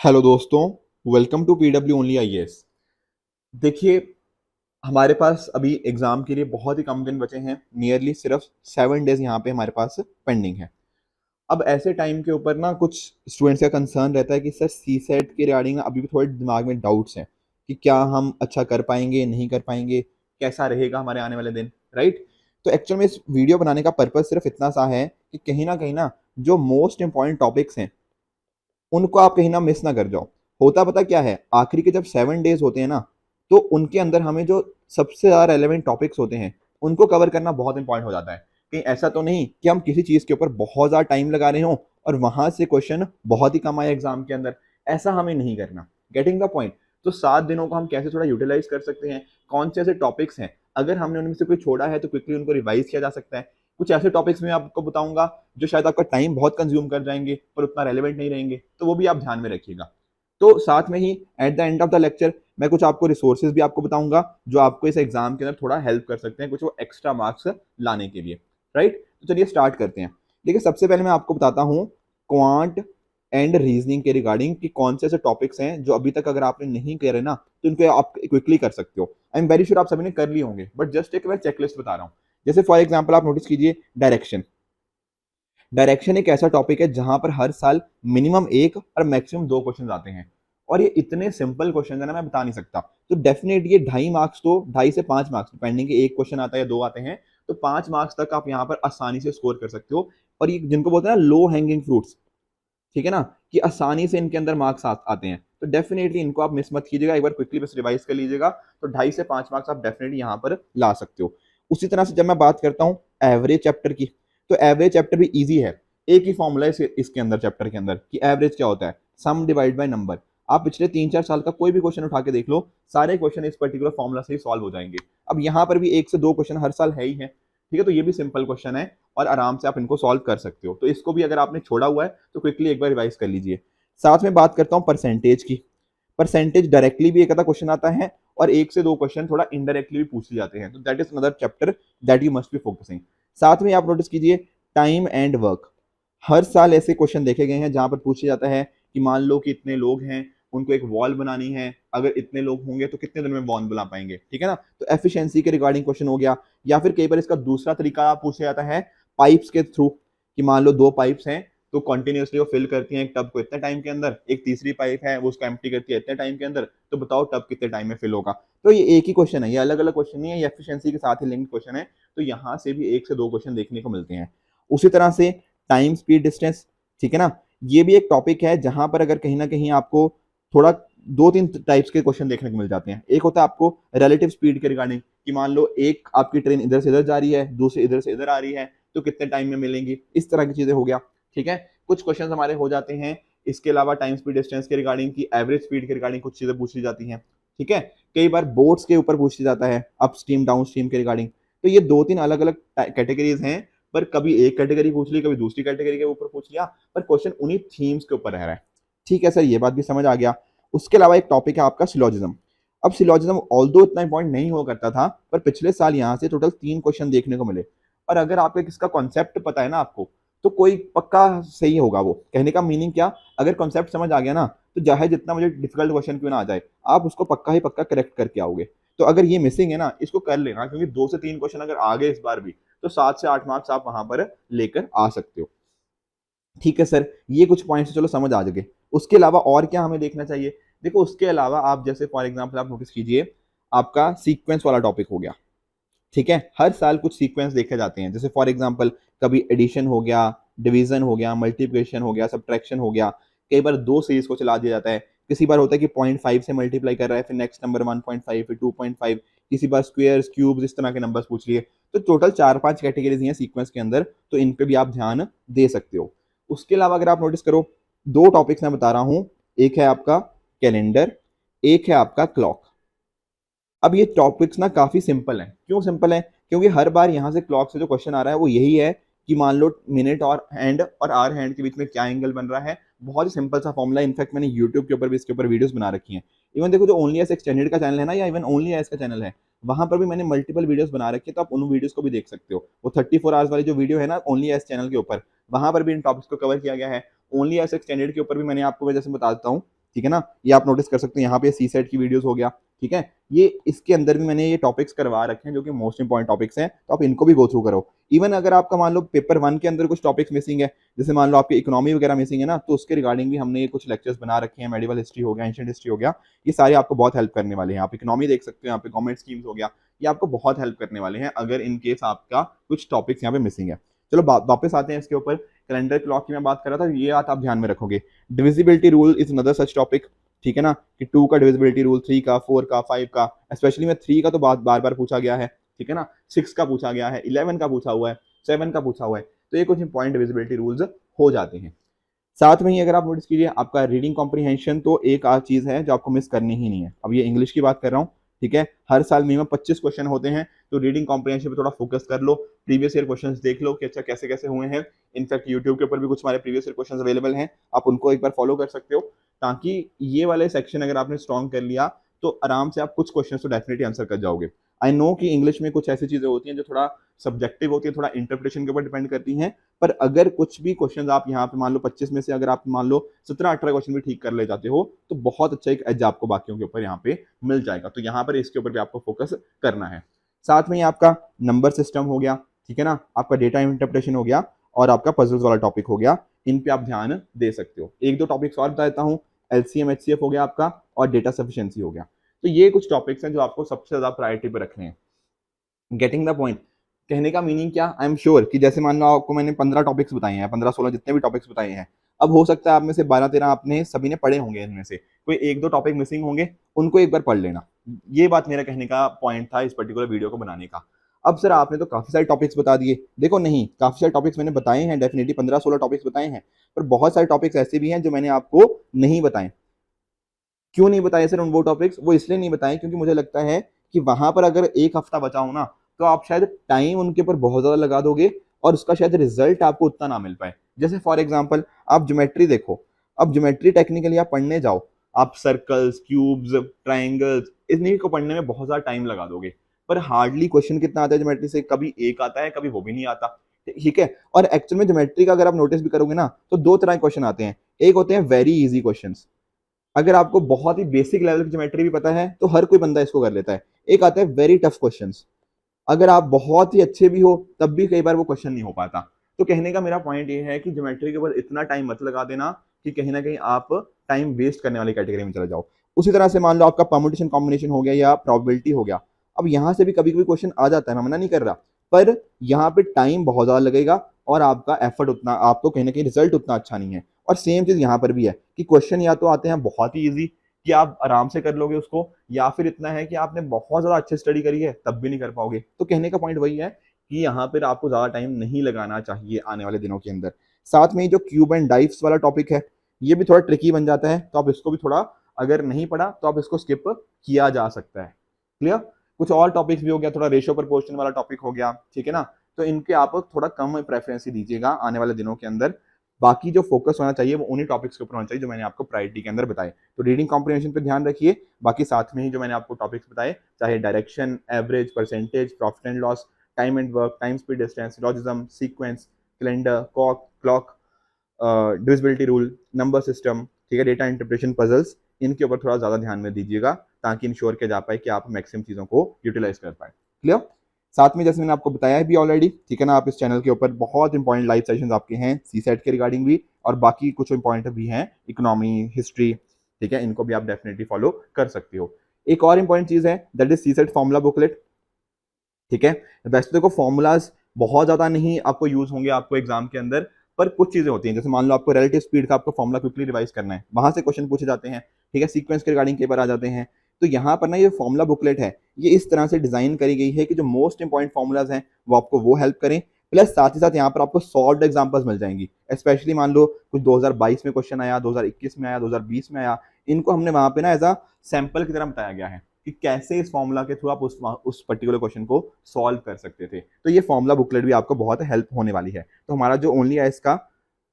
Hello दोस्तों, welcome to PW only IAS. देखिए, हमारे पास अभी एग्जाम के लिए बहुत ही कम दिन बचे हैं। नियरली सिर्फ 7 डेज यहाँ पे हमारे पास पेंडिंग है। अब ऐसे टाइम के ऊपर ना कुछ स्टूडेंट्स का कंसर्न रहता है कि सर सी सेट के रिगार्डिंग अभी भी थोड़े दिमाग में डाउट्स हैं कि क्या हम अच्छा कर पाएंगे, नहीं कर पाएंगे, कैसा रहेगा हमारे आने वाले दिन, राइट। तो एक्चुअल में इस वीडियो बनाने का पर्पज सिर्फ इतना सा है कि कहीं ना जो मोस्ट इंपॉर्टेंट टॉपिक्स हैं उनको आप कहीं ना मिस ना कर जाओ। होता पता क्या है, आखिरी के जब 7 डेज होते हैं ना, तो उनके अंदर हमें जो सबसे ज़्यादा रेलेवेंट टॉपिक्स होते हैं उनको कवर करना बहुत इंपॉर्टेंट हो जाता है। कहीं ऐसा तो नहीं कि हम किसी चीज़ के ऊपर बहुत ज़्यादा टाइम लगा रहे हो और वहां से क्वेश्चन बहुत ही कम आए एग्जाम के अंदर। ऐसा हमें नहीं करना। Getting the point. तो 7 दिनों को हम कैसे थोड़ा यूटिलाइज कर सकते हैं, कौन से ऐसे टॉपिक्स हैं, अगर हमने उनमें से कोई छोड़ा है तो क्विकली उनको रिवाइज किया जा सकता है। कुछ ऐसे टॉपिक्स मैं आपको बताऊंगा जो शायद आपका टाइम बहुत कंज्यूम कर जाएंगे पर उतना रेलेवेंट नहीं रहेंगे, तो वो भी आप ध्यान में रखिएगा। तो साथ में ही at the end of the lecture मैं कुछ आपको रिसोर्सेज भी आपको बताऊंगा जो आपको इस एग्जाम के अंदर थोड़ा हेल्प कर सकते हैं, कुछ वो एक्स्ट्रा मार्क्स लाने के लिए, राइट। तो चलिए स्टार्ट करते हैं। देखिए, सबसे पहले मैं आपको बताता हूँ क्वांट एंड रीजनिंग के रिगार्डिंग कि कौन से ऐसे टॉपिक्स हैं जो अभी तक अगर आपने नहीं करे ना तो इनको आप क्विकली कर सकते हो। आई एम वेरी श्योर आप सभी ने कर लिए होंगे, बट जस्ट एक मैं चेकलिस्ट बता रहा हूँ। जैसे फॉर एग्जाम्पल आप नोटिस कीजिए, डायरेक्शन। डायरेक्शन एक ऐसा टॉपिक है जहां पर हर साल मिनिमम एक और मैक्सिमम दो क्वेश्चन आते हैं, और ये इतने सिंपल क्वेश्चन है ना, मैं बता नहीं सकता। तो डेफिनेट ये 2.5 मार्क्स, तो 2.5 से 5 मार्क्स डिपेंडिंग के एक क्वेश्चन आता है या दो आते हैं, तो 5 मार्क्स तक आप यहाँ पर आसानी से स्कोर कर सकते हो। और ये जिनको बोलते हैं ना लो हैंगिंग फ्रूट्स, ठीक है ना, कि आसानी से इनके अंदर मार्क्स आते हैं, तो डेफिनेटली इनको आप मिस मत कीजिएगा। एक बार क्विकली बस रिवाइज कर लीजिएगा, तो 2.5 से 5 मार्क्स आप डेफिनेटली यहाँ पर ला सकते हो। उसी तरह से जब मैं बात करता हूँ एवरेज चैप्टर की, तो एवरेज चैप्टर भी इजी है। एक ही फॉर्मूला है इसके अंदर, चैप्टर के अंदर, कि एवरेज क्या होता है, सम डिवाइड बाय नंबर। आप पिछले 3-4 साल का कोई भी क्वेश्चन उठा के देख लो, सारे क्वेश्चन इस पर्टिकुलर फॉर्मूला से ही सॉल्व हो जाएंगे। अब यहाँ पर भी एक से दो क्वेश्चन हर साल है ही है, ठीक है। तो ये भी सिंपल क्वेश्चन है और आराम से आप इनको सॉल्व कर सकते हो। तो इसको भी अगर आपने छोड़ा हुआ है तो क्विकली एक बार रिवाइज कर लीजिए। साथ में बात करता हूँ परसेंटेज की। परसेंटेज डायरेक्टली भी एक आधा क्वेश्चन आता है और एक से दो क्वेश्चन थोड़ा इनडायरेक्टली भी पूछ लिए जाते हैं, तो that is another chapter that you must be focusing. साथ में आप नोटिस कीजिए टाइम एंड वर्क। हर साल ऐसे क्वेश्चन देखे गए हैं जहां पर पूछा जाता है कि मान लो कि इतने लोग हैं, उनको एक वॉल बनानी है, अगर इतने लोग होंगे तो कितने दिन में वॉल बना पाएंगे, ठीक है ना। तो एफिशिएंसी के रिगार्डिंग क्वेश्चन हो गया। या फिर कई बार इसका दूसरा तरीका पूछा जाता है पाइप्स के थ्रू, कि मान लो दो पाइप्स हैं तो कॉन्टिन्यूसली वो फिल करती हैं एक टब को इतने टाइम के अंदर, एक तीसरी पाइप है वो उसको एम्प्टी करती है इतने टाइम के अंदर, तो बताओ टब कितने टाइम में फिल होगा। तो ये एक ही क्वेश्चन है, ये अलग अलग क्वेश्चन नहीं है, ये एफिशिएंसी के साथ ही लिंक्ड क्वेश्चन है। तो यहाँ से भी एक से दो क्वेश्चन देखने को मिलते हैं। उसी तरह से टाइम स्पीड डिस्टेंस, ठीक है ना, ये भी एक टॉपिक है जहां पर अगर कहीं ना कहीं आपको थोड़ा दो तीन टाइप्स के क्वेश्चन देखने को मिल जाते हैं। एक होता है आपको रिलेटिव स्पीड के रिगार्डिंग, कि मान लो एक आपकी ट्रेन इधर से इधर जा रही है, दूसरी इधर से इधर आ रही है, तो कितने टाइम में मिलेंगी, इस तरह की चीजें हो गया, ठीक है। कुछ क्वेश्चन हमारे हो जाते हैं इसके अलावा टाइम स्पीड डिस्टेंस के रिगार्डिंग, की एवरेज स्पीड के रिगार्डिंग कुछ चीजें पूछ ली जाती हैं, ठीक है। कई बार बोट्स के ऊपर पूछ लिया जाता है अप स्ट्रीम डाउन स्ट्रीम के रिगार्डिंग। तो ये दो तीन अलग अलग कैटेगरीज हैं, पर कभी एक कैटेगरी पूछ ली, कभी दूसरी कैटेगरी के ऊपर पूछ लिया, पर क्वेश्चन उन्हीं थीम्स के ऊपर रह रहा है, ठीक है सर, ये बात भी समझ आ गया। उसके अलावा एक टॉपिक है आपका सिलोजिज्म। अब सिलोजिज्म ऑल्दो इतना इंपॉर्टेंट नहीं हुआ करता था, पर पिछले साल यहाँ से टोटल 3 क्वेश्चन देखने को मिले। और अगर आपको इसका कॉन्सेप्ट पता है ना आपको, तो कोई पक्का सही होगा। वो कहने का मीनिंग क्या, अगर कॉन्सेप्ट समझ आ गया ना, तो चाहे जितना मुझे डिफिकल्ट क्वेश्चन क्यों ना आ जाए, आप उसको पक्का ही पक्का करेक्ट करके आओगे। तो अगर ये मिसिंग है ना, इसको कर लेना, क्योंकि 2 से 3 क्वेश्चन अगर आ गए इस बार भी, तो 7 से 8 मार्क्स आप वहां पर लेकर आ सकते हो, ठीक है सर। ये कुछ पॉइंट्स चलो समझ आ जाएंगे। उसके अलावा और क्या हमें देखना चाहिए, देखो उसके अलावा आप जैसे फॉर एग्जांपल आप नोटिस कीजिए, आपका सीक्वेंस वाला टॉपिक हो गया, ठीक है। हर साल कुछ सीक्वेंस देखे जाते हैं, जैसे फॉर एग्जांपल कभी एडिशन हो गया, डिवीजन हो गया, मल्टीप्लिकेशन हो गया, सब्ट्रैक्शन हो गया। कई बार दो सीरीज को चला दिया जाता है। किसी बार होता है कि 0.5 से मल्टीप्लाई कर रहा है, फिर नेक्स्ट नंबर 1.5, फिर 2.5। किसी बार स्क्वेयर्स क्यूब्स इस तरह के नंबर्स पूछ लिए। तो टोटल 4-5 कैटेगरीज हैं सीक्वेंस के अंदर, तो इन पे भी आप ध्यान दे सकते हो। उसके अलावा अगर आप नोटिस करो, दो टॉपिक्स मैं बता रहा हूँ, एक है आपका कैलेंडर, एक है आपका क्लॉक। अब ये टॉपिक्स ना काफी सिंपल हैं। क्यों सिंपल है, क्योंकि हर बार यहाँ से क्लॉक से जो क्वेश्चन आ रहा है वो यही है कि मान लो मिनट और हैंड और आवर हैंड के बीच में क्या एंगल बन रहा है। बहुत ही सिंपल सा फॉर्मूला। इनफैक्ट मैंने यूट्यूब के ऊपर भी इसके ऊपर वीडियोस बना रखी हैं। इवन देखो, जो ओनली एस एक्सटेंडेड का चैनल है ना, या इवन ओनली एस का चैनल है, वहां पर भी मैंने मल्टीपल वीडियोस बना रखी है, तो आप उन वीडियोस को भी देख सकते हो। वो 34 आवर्स वाली जो वीडियो है ना ओनली एस चैनल के ऊपर, वहां पर भी इन टॉपिक्स को कवर किया गया है। ओनली एस एक्सटेंडेड के ऊपर भी मैंने आपको जैसे बता देता हूँ ठीक है ना। ये आप नोटिस कर सकते हैं यहाँ पे सी सेट की वीडियोस हो गया, ठीक है। ये इसके अंदर भी मैंने ये टॉपिक्स करवा रखे हैं जो कि मोस्ट इंपॉर्टेंट टॉपिक्स हैं, तो आप इनको भी गो थ्रू करो। इवन अगर आपका मान लो पेपर 1 के अंदर कुछ टॉपिक्स मिसिंग है, जैसे मान लो आपकी इकोनॉमी वगैरह मिसिंग है ना, तो उसके रिगार्डिंग भी हमने ये कुछ लेक्चर्स बना रखे हैं। मेडिवल हिस्ट्री हो गया, एंशिएंट हिस्ट्री हो गया, ये सारे आपको बहुत हेल्प करने वाले हैं। आप इकोनॉमी देख सकते हो, यहाँ पे गवर्नमेंट स्कीम्स हो गया, ये आपको बहुत हेल्प करने वाले हैं अगर इन केस आपका कुछ टॉपिक्स यहाँ पे मिसिंग है। चलो वापस आते हैं इसके ऊपर। कैलेंडर क्लॉक की मैं बात कर रहा था, ये बात आप ध्यान में रखोगे। Divisibility rule is another such topic, ठीक है ना, कि 2 का डिविजिबिलिटी रूल, 3 का, 4 का, 5 का, स्पेशली में 3 का तो बार बार पूछा गया है, ठीक है ना। 6 का पूछा गया है, 11 का पूछा हुआ है, 7 का पूछा हुआ है, तो ये कुछ इंपॉर्टेंट डिविजिबिलिटी रूल्स हो जाते हैं। साथ में ही अगर आप नोटिस कीजिए आपका रीडिंग कॉम्प्रीहेंशन, तो एक आध चीज है जो आपको मिस करनी ही नहीं है। अब ये इंग्लिश की बात कर रहा हूँ, ठीक है। हर साल मिनिमम 25 क्वेश्चन होते हैं, तो रीडिंग कॉम्प्रीहेंशन पे थोड़ा फोकस कर लो। प्रीवियस ईयर क्वेश्चंस देख लो कि अच्छा कैसे कैसे हुए हैं। इनफैक्ट यूट्यूब के ऊपर भी कुछ हमारे प्रीवियस ईयर क्वेश्चंस अवेलेबल हैं, आप उनको एक बार फॉलो कर सकते हो, ताकि ये वाले सेक्शन अगर आपने स्ट्रॉन्ग कर लिया तो आराम से आप कुछ क्वेश्चन तो डेफिनेटली आंसर कर जाओगे। आई नो कि इंग्लिश में कुछ ऐसी चीजें होती हैं जो थोड़ा सब्जेक्टिव होती है, थोड़ा इंटरप्रिटेशन के ऊपर डिपेंड करती हैं, पर अगर कुछ भी क्वेश्चन आप यहाँ पे मान लो 25 में से अगर आप मान लो 17-18 क्वेश्चन भी ठीक कर ले जाते हो, तो बहुत अच्छा एक एज आपको बाकियों के ऊपर यहाँ पे मिल जाएगा। तो यहाँ पर इसके ऊपर भी आपको फोकस करना है। साथ में ही आपका नंबर सिस्टम हो गया, ठीक है ना, आपका डेटा इंटरप्रिटेशन हो गया, और आपका पजल्स वाला टॉपिक हो गया। इन पे आप ध्यान दे सकते हो। एक दो टॉपिक्स और बता देता हूँ, एलसीएम एचसीएफ हो गया आपका, और डेटा सफिशिएंसी हो गया। तो ये कुछ टॉपिक्स हैं जो आपको सबसे ज्यादा प्रायोरिटी पे रखने हैं। Getting the point. कहने का मीनिंग क्या, आई एम श्योर कि जैसे मान लो आपको मैंने 15 टॉपिक्स बताए हैं, 15-16 जितने भी टॉपिक्स बताए हैं, अब हो सकता है आप में से 12-13 आपने सभी ने पढ़े होंगे, इनमें से कोई एक दो टॉपिक मिसिंग होंगे, उनको एक बार पढ़ लेना। ये बात मेरा कहने का पॉइंट था इस पर्टिकुलर वीडियो को बनाने का। अब सर आपने तो काफी सारे टॉपिक्स बता दिए, देखो नहीं, काफी सारे टॉपिक्स मैंने बताए हैं, डेफिनेटली 15-16 टॉपिक्स बताए हैं, पर बहुत सारे टॉपिक्स ऐसे भी हैं जो मैंने आपको नहीं बताए। क्यों नहीं बताए सर उन वो टॉपिक्स? वो इसलिए नहीं बताए क्योंकि मुझे लगता है कि वहां पर अगर एक हफ्ता बचा हो ना, तो आप शायद टाइम उनके ऊपर बहुत ज्यादा लगा दोगे और उसका शायद रिजल्ट आपको उतना ना मिल पाए। जैसे फॉर एग्जाम्पल आप ज्योमेट्री देखो, अब ज्योमेट्री टेक्निकली आप पढ़ने जाओ, आप सर्कल्स, क्यूब्स, ट्राइंगल्स, इन्हीं को पढ़ने में बहुत ज्यादा टाइम लगा दोगे, पर हार्डली क्वेश्चन कितना आता है ज्योमेट्री से, कभी एक आता है, कभी वो भी नहीं आता, ठीक है। और एक्चुअल में ज्योमेट्री का अगर आप नोटिस भी करोगे ना, तो दो तरह के क्वेश्चन आते हैं। एक होते हैं वेरी इजी क्वेश्चन, अगर आपको बहुत ही बेसिक लेवल की ज्योमेट्री भी पता है तो हर कोई बंदा इसको कर लेता है। एक आता है वेरी टफ क्वेश्चंस, अगर आप बहुत ही अच्छे भी हो तब भी कई बार वो क्वेश्चन नहीं हो पाता। तो कहने का मेरा पॉइंट ये है कि ज्योमेट्री के ऊपर इतना टाइम मत लगा देना कि कहीं ना कहीं आप टाइम वेस्ट करने वाली कैटेगरी में चले जाओ। उसी तरह से मान लो आपका परम्यूटेशन कॉम्बिनेशन हो गया या प्रोबेबिलिटी हो गया, अब यहाँ से भी कभी कभी क्वेश्चन आ जाता है, मैं मना नहीं कर रहा, पर यहाँ पे टाइम बहुत ज्यादा लगेगा और आपका एफर्ट उतना, आपको कहीं ना कहीं रिजल्ट उतना अच्छा नहीं है। और सेम चीज यहाँ पर भी है कि क्वेश्चन या तो आते हैं बहुत ही इजी कि आप आराम से कर लोगे उसको, या फिर इतना है कि आपने बहुत ज्यादा अच्छी स्टडी करी है तब भी नहीं कर पाओगे। तो कहने का पॉइंट वही है कि यहाँ पर आपको ज्यादा टाइम नहीं लगाना चाहिए आने वाले दिनों के अंदर। साथ में जो क्यूब एंड डाइव्स वाला टॉपिक है, ये भी थोड़ा ट्रिकी बन जाता है, तो आप इसको भी थोड़ा, अगर नहीं पढ़ा तो आप इसको स्किप किया जा सकता है। क्लियर? कुछ और टॉपिक्स भी हो गया, थोड़ा रेशियो प्रोपोर्शन वाला टॉपिक हो गया, ठीक है ना, तो इनके आप थोड़ा कम प्रेफरेंस ही दीजिएगा आने वाले दिनों के अंदर। बाकी जो फोकस होना चाहिए वो उन्हीं टॉपिक्स के ऊपर होना चाहिए जो मैंने आपको प्रायोरिटी के अंदर बताए। तो रीडिंग कॉम्प्रिहेंशन पे ध्यान रखिए, बाकी साथ में ही जो मैंने आपको टॉपिक्स बताए, चाहे direction, average, percentage, profit and loss, time and work, time speed distance, syllogism, sequence, calendar, clock, divisibility rule, number system, ठीक है, डेटा इंटरप्रिटेशन, पजल्स, इनके ऊपर थोड़ा ज्यादा ध्यान में दीजिएगा ताकि इंश्योर किया जा पाए कि आप मैक्सिमम चीजों को यूटिलाइज कर पाए। क्लियर? साथ में जैसे मैंने आपको बताया है भी ऑलरेडी, ठीक है ना, आप इस चैनल के ऊपर बहुत इंपॉर्टेंट लाइव सेशंस आपके हैं सी सेट के रिगार्डिंग भी, और बाकी कुछ इंपॉर्टेंट भी हैं, इकोनॉमी, हिस्ट्री, ठीक है, इनको भी आप डेफिनेटली फॉलो कर सकते हो। एक और इंपॉर्टेंट चीज है that is CSAT formula booklet, ठीक है। वैसे तो देखो फॉर्मूलाज बहुत ज्यादा नहीं आपको यूज होंगे आपको एग्जाम के अंदर, पर कुछ चीजें होती हैं, जैसे मान लो आपको रिलेटिव स्पीड का आपको फॉर्मूला क्विकली रिवाइज करना है, वहां से क्वेश्चन पूछे जाते हैं, ठीक है, सीक्वेंस के रिगार्डिंग कई बार आ जाते हैं। तो यहाँ पर ना ये फॉर्मूला बुकलेट है, ये इस तरह से डिजाइन करी गई है कि जो मोस्ट इंपॉर्टेंट फॉर्मूलाज हैं वो आपको वो हेल्प करें, प्लस साथ ही साथ यहाँ पर आपको सॉल्व एग्जाम्पल्स मिल जाएंगी। स्पेशली मान लो कुछ 2022 में क्वेश्चन आया, 2021 में आया, 2020 में आया, इनको हमने वहां पे ना एज अ सैंपल की तरह बताया गया है कि कैसे इस फॉर्मूला के थ्रू आप उस पर्टिकुलर क्वेश्चन को सॉल्व कर सकते थे। तो ये फॉर्मूला बुकलेट भी आपको बहुत हेल्प होने वाली है। तो हमारा जो ओनली आईएएस का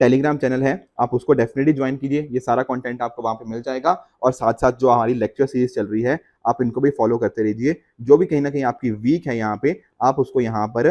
टेलीग्राम चैनल है, आप उसको डेफिनेटली ज्वाइन कीजिए, ये सारा कंटेंट आपको वहां पे मिल जाएगा, और साथ साथ जो हमारी लेक्चर सीरीज चल रही है आप इनको भी फॉलो करते रहिए। जो भी कहीं ना कहीं आपकी वीक है यहाँ पे, आप उसको यहाँ पर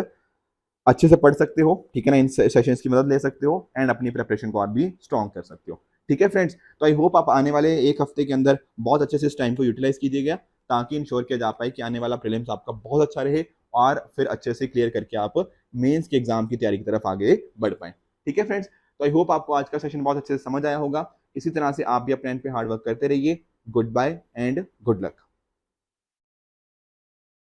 अच्छे से पढ़ सकते हो, ठीक है ना, इन सेशंस की मदद ले सकते हो एंड अपनी प्रिपरेशन को और भी स्ट्रॉन्ग कर सकते हो। ठीक है फ्रेंड्स, तो आई होप आप आने वाले एक हफ्ते के अंदर बहुत अच्छे से इस टाइम को यूटिलाइज कीजिएगा, ताकि इंश्योर किया जा पाए कि आने वाला प्रीलिम्स आपका बहुत अच्छा रहे और फिर अच्छे से क्लियर करके आप मेंस के एग्जाम की तैयारी की तरफ आगे बढ़ पाए। ठीक है फ्रेंड्स, तो आई होप आपको आज का सेशन बहुत अच्छे से समझ आया होगा। इसी तरह से आप भी अपने एंड पे हार्ड वर्क करते रहिए। Goodbye and good luck.